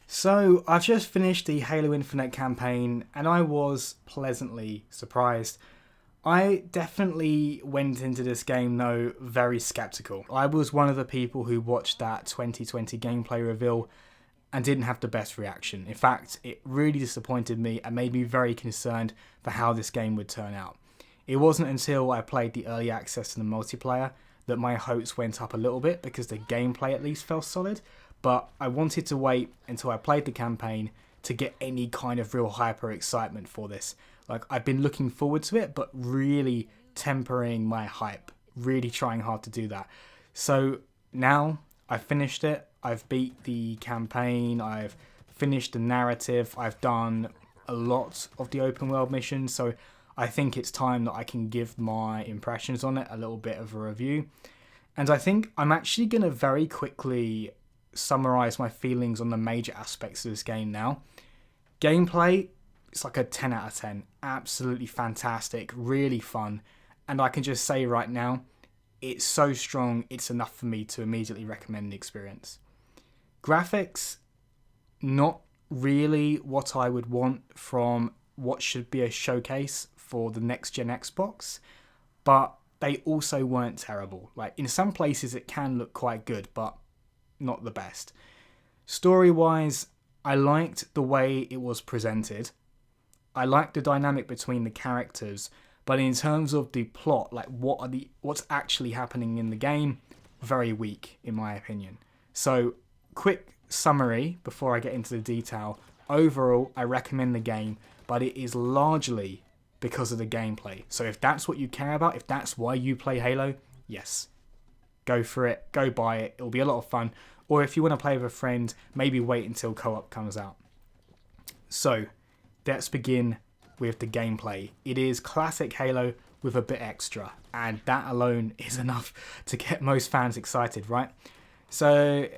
So, I've just finished the Halo Infinite campaign and I was pleasantly surprised. I definitely went into this game though very skeptical. I was one of the people who watched that 2020 gameplay reveal and didn't have the best reaction. In fact, it really disappointed me and made me very concerned for how this game would turn out. It wasn't until I played the early access and the multiplayer that my hopes went up a little bit because the gameplay at least felt solid, but I wanted to wait until I played the campaign to get any kind of real hyper excitement for this. Like, I've been looking forward to it, but really tempering my hype, really trying hard to do that. So now I've finished it, I've beat the campaign, I've finished the narrative, I've done a lot of the open world missions, so I think it's time that I can give my impressions on it, a little bit of a review. And I think I'm actually going to very quickly summarize my feelings on the major aspects of this game now. Gameplay, it's like a 10 out of 10. Absolutely fantastic, really fun. And I can just say right now, it's so strong, it's enough for me to immediately recommend the experience. Graphics, not really what I would want from what should be a showcase for the next gen Xbox, but they also weren't terrible. Like, in some places it can look quite good, but not the best. Story-wise, I liked the way it was presented. I liked the dynamic between the characters, but in terms of the plot, like what's actually happening in the game, very weak in my opinion. So, quick summary before I get into the detail. Overall, I recommend the game, but it is largely because of the gameplay. So if that's what you care about, if that's why you play Halo, yes, go for it, go buy it, it'll be a lot of fun. Or if you want to play with a friend, maybe wait until co-op comes out. So, let's begin with the gameplay. It is classic Halo with a bit extra, and that alone is enough to get most fans excited, right? So,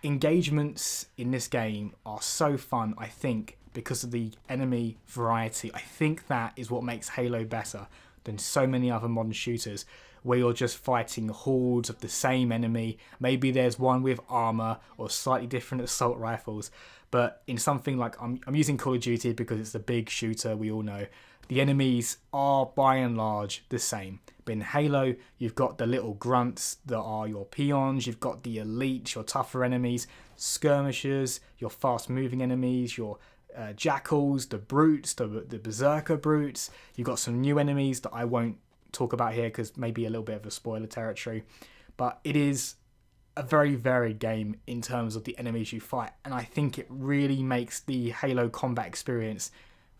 engagements in this game are so fun, I think, because of the enemy variety. I think that is what makes Halo better than so many other modern shooters, where you're just fighting hordes of the same enemy. Maybe there's one with armor or slightly different assault rifles, but in something like I'm using Call of Duty because it's a big shooter, we all know, the enemies are by and large the same. But in Halo, you've got the little grunts that are your peons, you've got the elites, your tougher enemies, skirmishers, your fast moving enemies, your jackals, the brutes, the berserker brutes. You've got some new enemies that I won't talk about here because maybe a little bit of a spoiler territory, but it is a very varied game in terms of the enemies you fight, and I think it really makes the Halo combat experience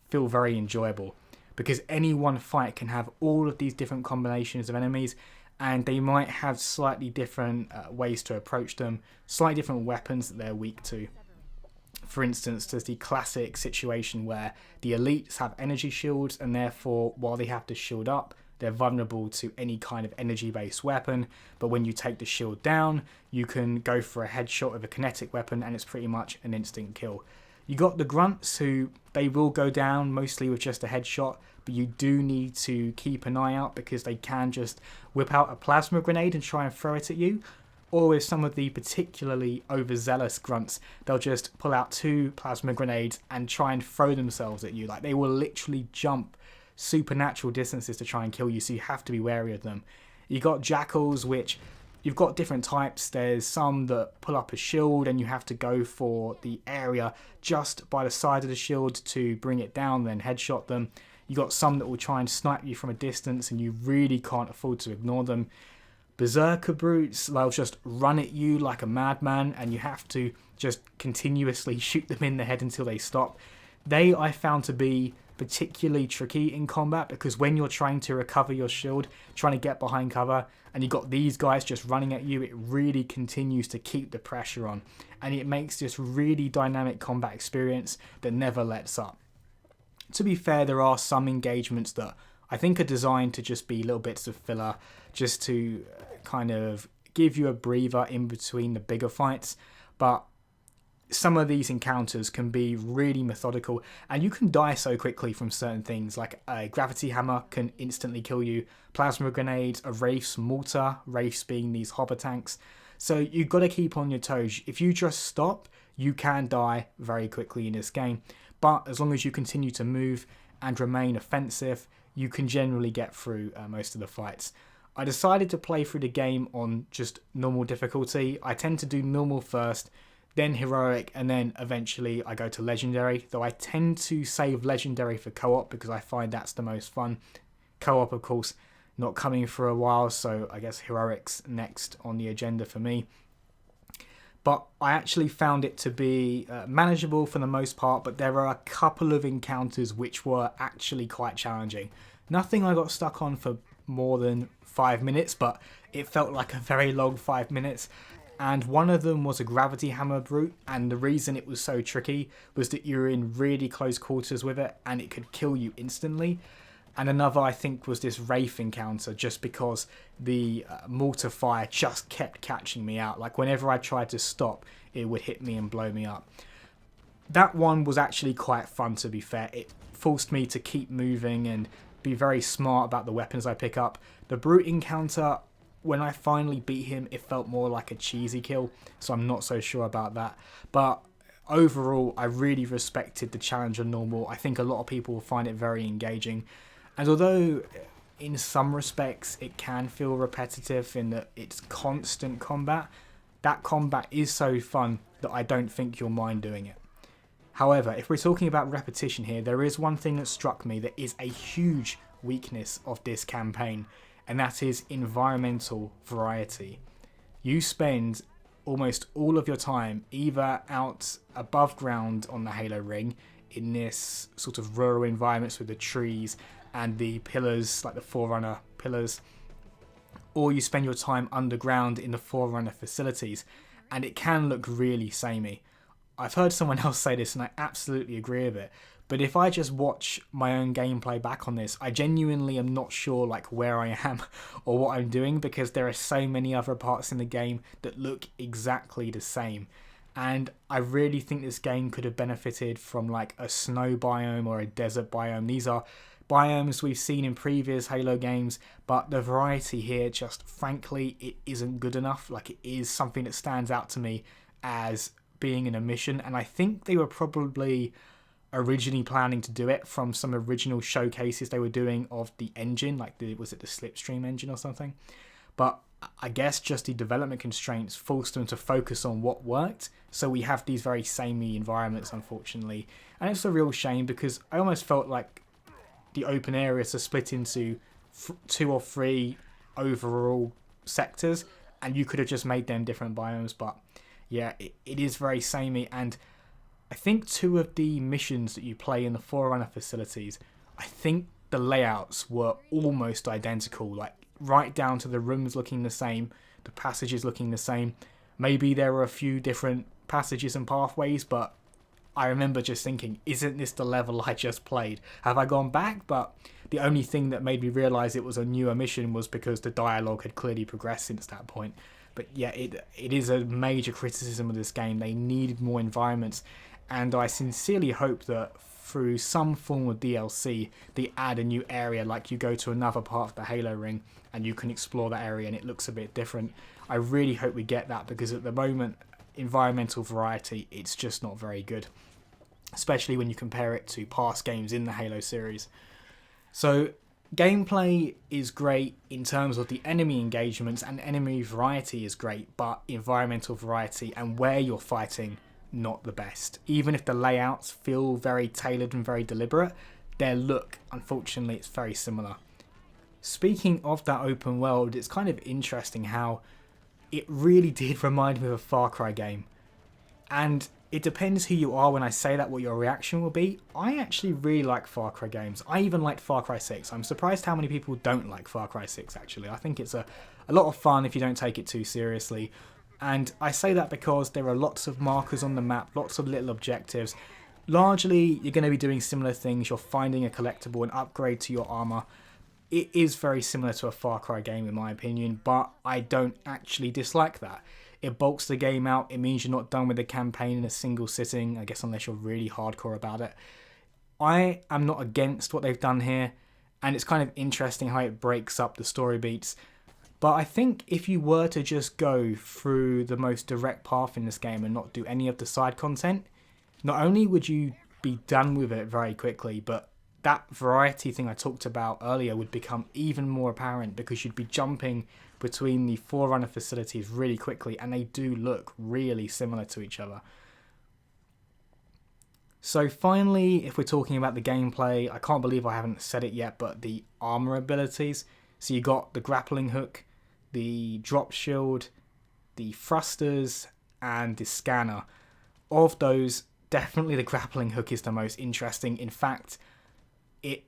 feel very enjoyable, because any one fight can have all of these different combinations of enemies, and they might have slightly different ways to approach them, slightly different weapons that they're weak to. For instance, there's the classic situation where the elites have energy shields, and therefore, while they have to shield up, they're vulnerable to any kind of energy-based weapon. But when you take the shield down, you can go for a headshot with a kinetic weapon, and it's pretty much an instant kill. You got the grunts, who they will go down mostly with just a headshot, but you do need to keep an eye out because they can just whip out a plasma grenade and try and throw it at you. Or with some of the particularly overzealous grunts, they'll just pull out 2 plasma grenades and try and throw themselves at you. Like, they will literally jump supernatural distances to try and kill you, so you have to be wary of them. You got jackals, which you've got different types. There's some that pull up a shield and you have to go for the area just by the side of the shield to bring it down, then headshot them. You got some that will try and snipe you from a distance and you really can't afford to ignore them. Berserker brutes, they'll just run at you like a madman and you have to just continuously shoot them in the head until they stop. They I found to be particularly tricky in combat, because when you're trying to recover your shield, trying to get behind cover, and you got these guys just running at you, it really continues to keep the pressure on, and it makes this really dynamic combat experience that never lets up. To be fair, there are some engagements that I think are designed to just be little bits of filler, just to kind of give you a breather in between the bigger fights, but some of these encounters can be really methodical, and you can die so quickly from certain things. Like a gravity hammer can instantly kill you, plasma grenades, a Wraith's mortar, Wraiths being these hopper tanks. So you've got to keep on your toes. If you just stop, You can die very quickly in this game, but as long as you continue to move and remain offensive, you can generally get through most of the fights. I decided to play through the game on just normal difficulty. I tend to do normal first, then heroic, and then eventually I go to legendary, though I tend to save legendary for co-op because I find that's the most fun. Co-op, of course, not coming for a while, so I guess heroic's next on the agenda for me. But I actually found it to be manageable for the most part, but there are a couple of encounters which were actually quite challenging. Nothing I got stuck on for more than 5 minutes, but it felt like a very long 5 minutes. And one of them was a gravity hammer brute, and the reason it was so tricky was that you were in really close quarters with it and it could kill you instantly. And another, I think, was this Wraith encounter, just because the mortar fire just kept catching me out. Like, whenever I tried to stop, it would hit me and blow me up. That one was actually quite fun, to be fair. It forced me to keep moving and be very smart about the weapons I pick up. The brute encounter, when I finally beat him, it felt more like a cheesy kill, so I'm not so sure about that. But overall, I really respected the challenge on normal. I think a lot of people will find it very engaging. And although in some respects it can feel repetitive in that it's constant combat, that combat is so fun that I don't think you'll mind doing it. However, if we're talking about repetition here, there is one thing that struck me that is a huge weakness of this campaign, and that is environmental variety. You spend almost all of your time either out above ground on the Halo ring in this sort of rural environments with the trees and the pillars, like the Forerunner pillars, or you spend your time underground in the Forerunner facilities, and it can look really samey. I've heard someone else say this and I absolutely agree with it, but if I just watch my own gameplay back on this, I genuinely am not sure like where I am or what I'm doing, because there are so many other parts in the game that look exactly the same. And I really think this game could have benefited from like a snow biome or a desert biome. These are biomes we've seen in previous Halo games, but the variety here, just frankly, it isn't good enough. Like, it is something that stands out to me as being an omission, and I think they were probably originally planning to do it from some original showcases they were doing of the engine, like was it the Slipstream engine or something? But I guess just the development constraints forced them to focus on what worked, so we have these very samey environments, unfortunately. And it's a real shame, because I almost felt like the open areas are split into 2 or 3 overall sectors, and you could have just made them different biomes. But yeah, it is very samey, and I think 2 of the missions that you play in the Forerunner facilities, I think the layouts were almost identical, like right down to the rooms looking the same, the passages looking the same. Maybe there were a few different passages and pathways, but I remember just thinking, isn't this the level I just played? Have I gone back? But the only thing that made me realise it was a newer mission was because the dialogue had clearly progressed since that point. But yeah, it is a major criticism of this game. They needed more environments, and I sincerely hope that through some form of DLC, they add a new area, like you go to another part of the Halo ring and you can explore that area and it looks a bit different. I really hope we get that, because at the moment, environmental variety, it's just not very good, especially when you compare it to past games in the Halo series. So gameplay is great in terms of the enemy engagements, and enemy variety is great, but environmental variety and where you're fighting, not the best. Even if the layouts feel very tailored and very deliberate, their look, unfortunately, it's very similar. Speaking of that open world, it's kind of interesting how it really did remind me of a Far Cry game. And it depends who you are when I say that, what your reaction will be. I actually really like Far Cry games. I even liked Far Cry 6. I'm surprised how many people don't like Far Cry 6, actually. I think it's a lot of fun if you don't take it too seriously. And I say that because there are lots of markers on the map, lots of little objectives. Largely, you're going to be doing similar things. You're finding a collectible, an upgrade to your armor. It is very similar to a Far Cry game in my opinion, but I don't actually dislike that. It bulks the game out. It means you're not done with the campaign in a single sitting, I guess, unless you're really hardcore about it. I am not against what they've done here, and it's kind of interesting how it breaks up the story beats. But I think if you were to just go through the most direct path in this game and not do any of the side content, not only would you be done with it very quickly, but that variety thing I talked about earlier would become even more apparent because you'd be jumping between the Forerunner facilities really quickly, and they do look really similar to each other. So finally, if we're talking about the gameplay, I can't believe I haven't said it yet, but the armor abilities. So you got the grappling hook, the drop shield, the thrusters, and the scanner. Of those, definitely the grappling hook is the most interesting. In fact, it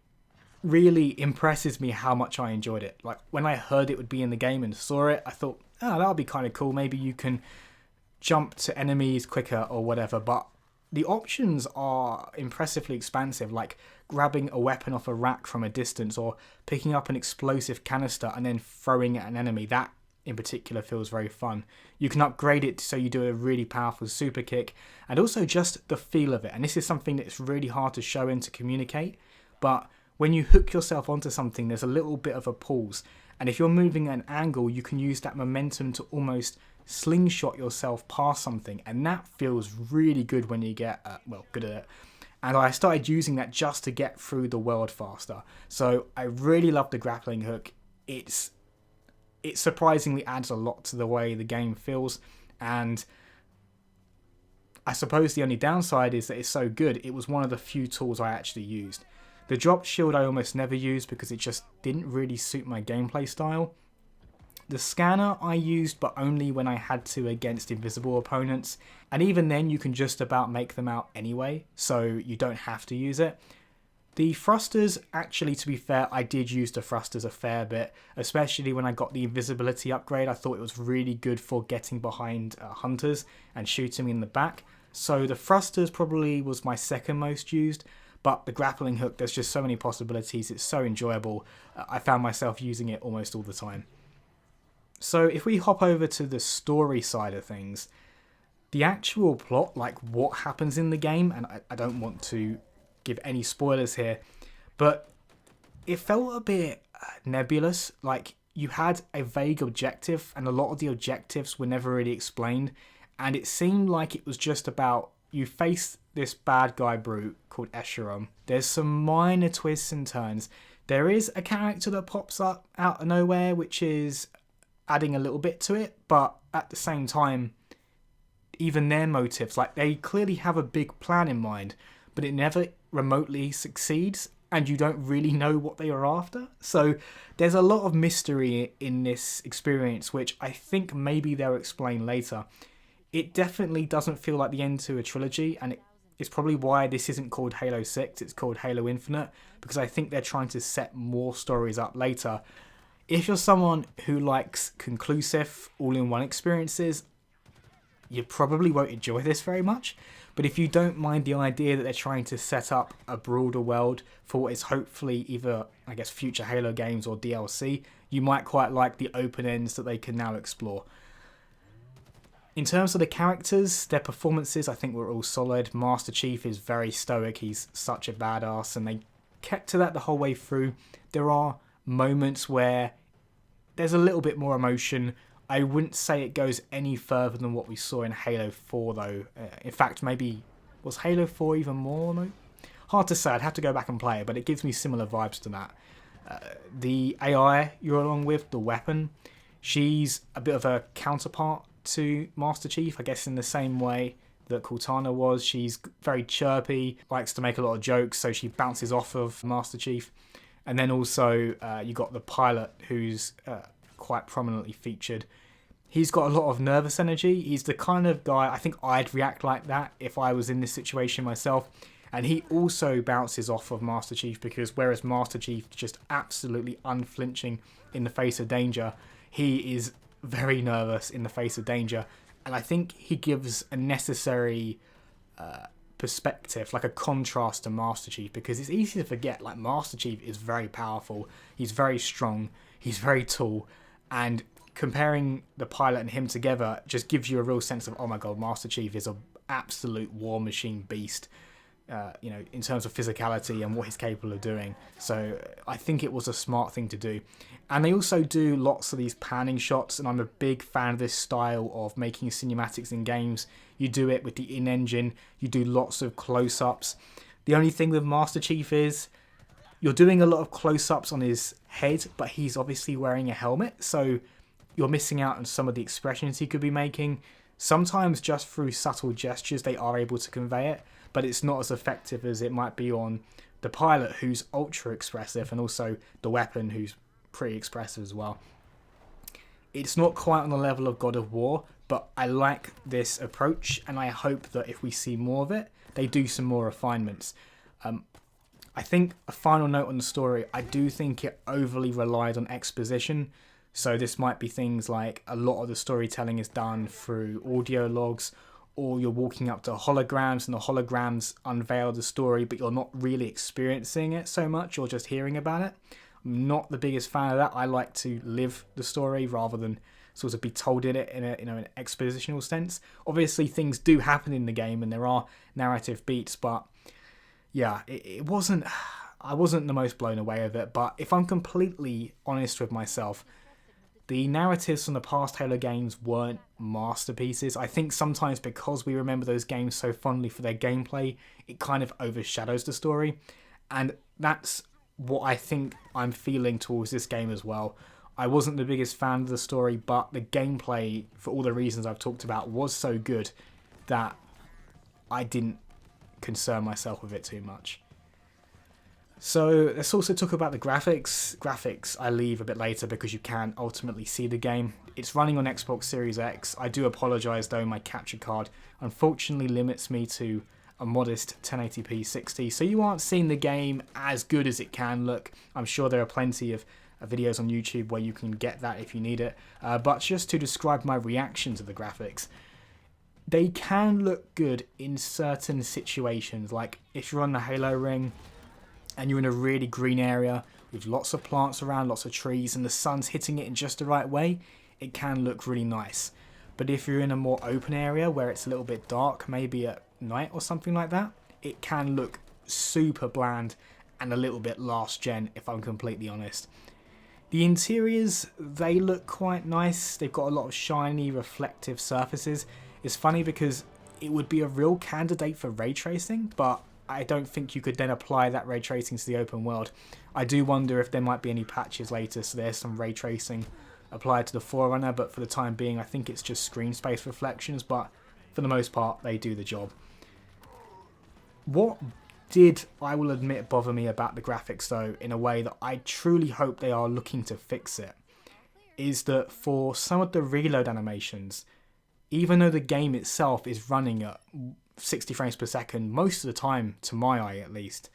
really impresses me how much I enjoyed it. Like, when I heard it would be in the game and saw it, I thought, oh, that would be kind of cool. Maybe you can jump to enemies quicker or whatever, but the options are impressively expansive, like grabbing a weapon off a rack from a distance or picking up an explosive canister and then throwing at an enemy. That in particular feels very fun. You can upgrade it so you do a really powerful super kick, and also just the feel of it. And this is something that's really hard to show and to communicate, but when you hook yourself onto something, there's a little bit of a pause. And if you're moving at an angle, you can use that momentum to almost slingshot yourself past something, and that feels really good when you get good at it. And I started using that just to get through the world faster. So I really love the grappling hook. It surprisingly adds a lot to the way the game feels, and I suppose the only downside is that it's so good, it was one of the few tools I actually used. The drop shield I almost never used because it just didn't really suit my gameplay style. The scanner I used, but only when I had to against invisible opponents, and even then you can just about make them out anyway, so you don't have to use it. The thrusters, actually, to be fair, I did use the thrusters a fair bit, especially when I got the invisibility upgrade. I thought it was really good for getting behind hunters and shooting in the back, so the thrusters probably was my second most used. But the grappling hook, there's just so many possibilities, it's so enjoyable, I found myself using it almost all the time. So if we hop over to the story side of things, the actual plot, like what happens in the game, and I don't want to give any spoilers here, but it felt a bit nebulous. Like, you had a vague objective, and a lot of the objectives were never really explained, and it seemed like it was just about you face this bad guy brute called Escharum. There's some minor twists and turns. There is a character that pops up out of nowhere, which is adding a little bit to it, but at the same time, even their motives, like, they clearly have a big plan in mind, but it never remotely succeeds, and you don't really know what they are after. So there's a lot of mystery in this experience, which I think maybe they'll explain later. It definitely doesn't feel like the end to a trilogy, and it's probably why this isn't called Halo 6, it's called Halo Infinite, because I think they're trying to set more stories up later. If you're someone who likes conclusive, all-in-one experiences, you probably won't enjoy this very much. But if you don't mind the idea that they're trying to set up a broader world for what is hopefully either, I guess, future Halo games or DLC, you might quite like the open ends that they can now explore. In terms of the characters, their performances, I think were all solid. Master Chief is very stoic, he's such a badass, and they kept to that the whole way through. There are moments where there's a little bit more emotion. I wouldn't say it goes any further than what we saw in Halo 4 though. In fact, maybe, was Halo 4 even more? Hard to say, I'd have to go back and play it, but it gives me similar vibes to that. The AI you're along with, the weapon, she's a bit of a counterpart to Master Chief, I guess in the same way that Cortana was. She's very chirpy, likes to make a lot of jokes, so she bounces off of Master Chief. And then also you got the pilot, who's quite prominently featured. He's got a lot of nervous energy. He's the kind of guy, I think I'd react like that if I was in this situation myself. And he also bounces off of Master Chief, because whereas Master Chief is just absolutely unflinching in the face of danger, he is very nervous in the face of danger. And I think he gives a necessary perspective, like a contrast to Master Chief, because it's easy to forget, like, Master Chief is very powerful, he's very strong, he's very tall, and comparing the pilot and him together just gives you a real sense of, oh my god, Master Chief is an absolute war machine beast. in terms of physicality and what he's capable of doing. So I think it was a smart thing to do. And they also do lots of these panning shots, and I'm a big fan of this style of making cinematics in games. You do it with the in-engine, you do lots of close-ups. The only thing with Master Chief is you're doing a lot of close-ups on his head, but he's obviously wearing a helmet, so you're missing out on some of the expressions he could be making. Sometimes just through subtle gestures they are able to convey it, but it's not as effective as it might be on the pilot, who's ultra expressive, and also the weapon, who's pretty expressive as well. It's not quite on the level of God of War, but I like this approach, and I hope that if we see more of it, they do some more refinements. I think a final note on the story, I do think it overly relied on exposition. So this might be things like a lot of the storytelling is done through audio logs, or you're walking up to holograms and the holograms unveil the story, but you're not really experiencing it so much, you're just hearing about it. I'm not the biggest fan of that. I like to live the story rather than sort of be told in it in an expositional sense. Obviously things do happen in the game and there are narrative beats, but yeah, it wasn't, I wasn't the most blown away with it. But if I'm completely honest with myself, the narratives from the past Halo games weren't masterpieces. I think sometimes because we remember those games so fondly for their gameplay, it kind of overshadows the story. And that's what I think I'm feeling towards this game as well. I wasn't the biggest fan of the story, but the gameplay, for all the reasons I've talked about, was so good that I didn't concern myself with it too much. So let's also talk about the graphics. Graphics I leave a bit later because you can ultimately see the game. It's running on Xbox Series X. I do apologise though, my capture card unfortunately limits me to a modest 1080p 60, so you aren't seeing the game as good as it can look. I'm sure there are plenty of videos on YouTube where you can get that if you need it, but just to describe my reaction to the graphics, they can look good in certain situations, like if you're on the Halo ring and you're in a really green area with lots of plants around, lots of trees, and the sun's hitting it in just the right way, it can look really nice. But if you're in a more open area where it's a little bit dark, maybe at night or something like that, it can look super bland and a little bit last gen, if I'm completely honest. The interiors, they look quite nice. They've got a lot of shiny, reflective surfaces. It's funny because it would be a real candidate for ray tracing, but I don't think you could then apply that ray tracing to the open world. I do wonder if there might be any patches later, so there's some ray tracing applied to the Forerunner, but for the time being I think it's just screen space reflections, but for the most part they do the job. What did, I will admit, bother me about the graphics though, in a way that I truly hope they are looking to fix it, is that for some of the reload animations, even though the game itself is running at 60 frames per second most of the time, to my eye at least,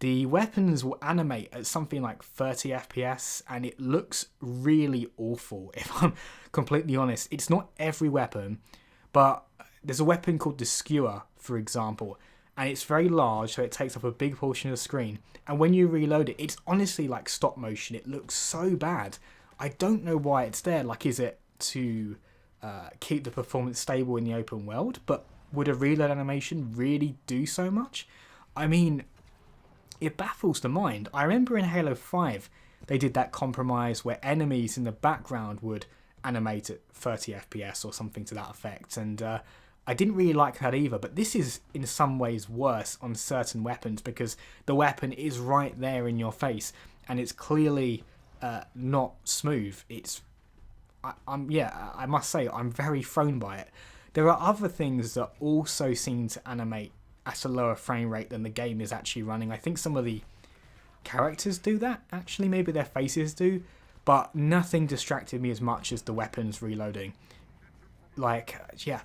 the weapons will animate at something like 30 FPS and it looks really awful, if I'm completely honest. It's not every weapon, but there's a weapon called the Skewer, for example, and it's very large, so it takes up a big portion of the screen, and when you reload it, it's honestly like stop motion. It looks so bad. I don't know why it's there. Like, is it to keep the performance stable in the open world? But would a reload animation really do so much? I mean, it baffles the mind. I remember in Halo 5 they did that compromise where enemies in the background would animate at 30 FPS or something to that effect, and I didn't really like that either. But this is in some ways worse on certain weapons because the weapon is right there in your face and it's clearly not smooth. I must say I'm very thrown by it. There are other things that also seem to animate at a lower frame rate than the game is actually running. I think some of the characters do that, actually, maybe their faces do, but nothing distracted me as much as the weapons reloading. Like, yeah,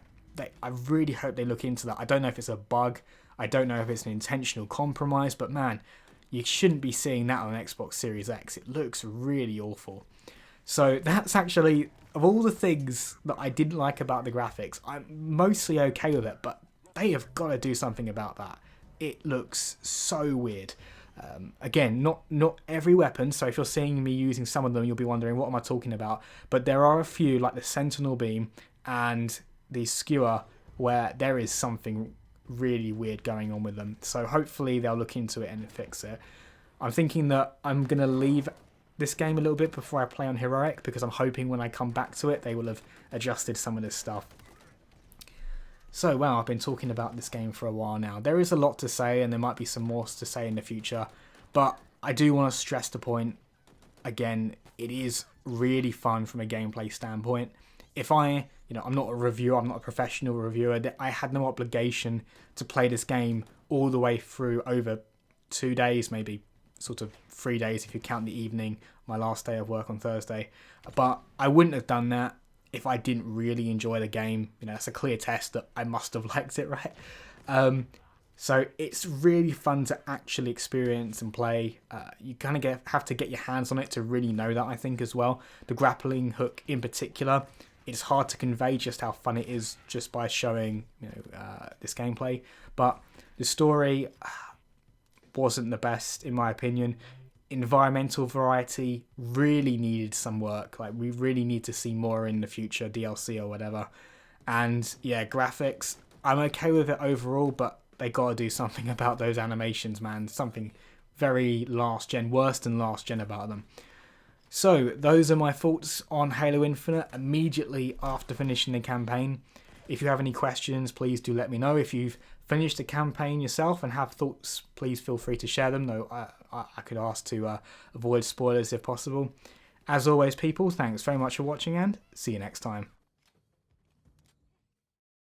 I really hope they look into that. I don't know if it's a bug, I don't know if it's an intentional compromise, but man, you shouldn't be seeing that on Xbox Series X. It looks really awful. So that's actually, of all the things that I didn't like about the graphics, I'm mostly okay with it, but they have got to do something about that. It looks so weird. Again, not every weapon, so if you're seeing me using some of them, you'll be wondering, what am I talking about? But there are a few, like the Sentinel Beam and the Skewer, where there is something really weird going on with them. So hopefully they'll look into it and fix it. I'm thinking that I'm going to leave this game a little bit before I play on Heroic, because I'm hoping when I come back to it, they will have adjusted some of this stuff. So, wow, I've been talking about this game for a while now. There is a lot to say, and there might be some more to say in the future. But I do want to stress the point, again, it is really fun from a gameplay standpoint. If I'm not a reviewer, I'm not a professional reviewer, I had no obligation to play this game all the way through over 2 days, maybe sort of 3 days if you count the evening, my last day of work on Thursday. But I wouldn't have done that if I didn't really enjoy the game. It's a clear test that I must have liked it, right? So it's really fun to actually experience and play. You kind of have to get your hands on it to really know that, I think, as well. The grappling hook in particular, it's hard to convey just how fun it is just by showing this gameplay. But the story wasn't the best, in my opinion. Environmental variety really needed some work. Like, we really need to see more in the future, DLC or whatever. And yeah, graphics, I'm okay with it overall, but they got to do something about those animations, man. Something very last gen, worse than last gen about them. So those are my thoughts on Halo Infinite immediately after finishing the campaign. If you have any questions, please do let me know. If you've finished the campaign yourself and have thoughts, please feel free to share them, though I could ask to avoid spoilers if possible. As always, people, thanks very much for watching, and see you next time.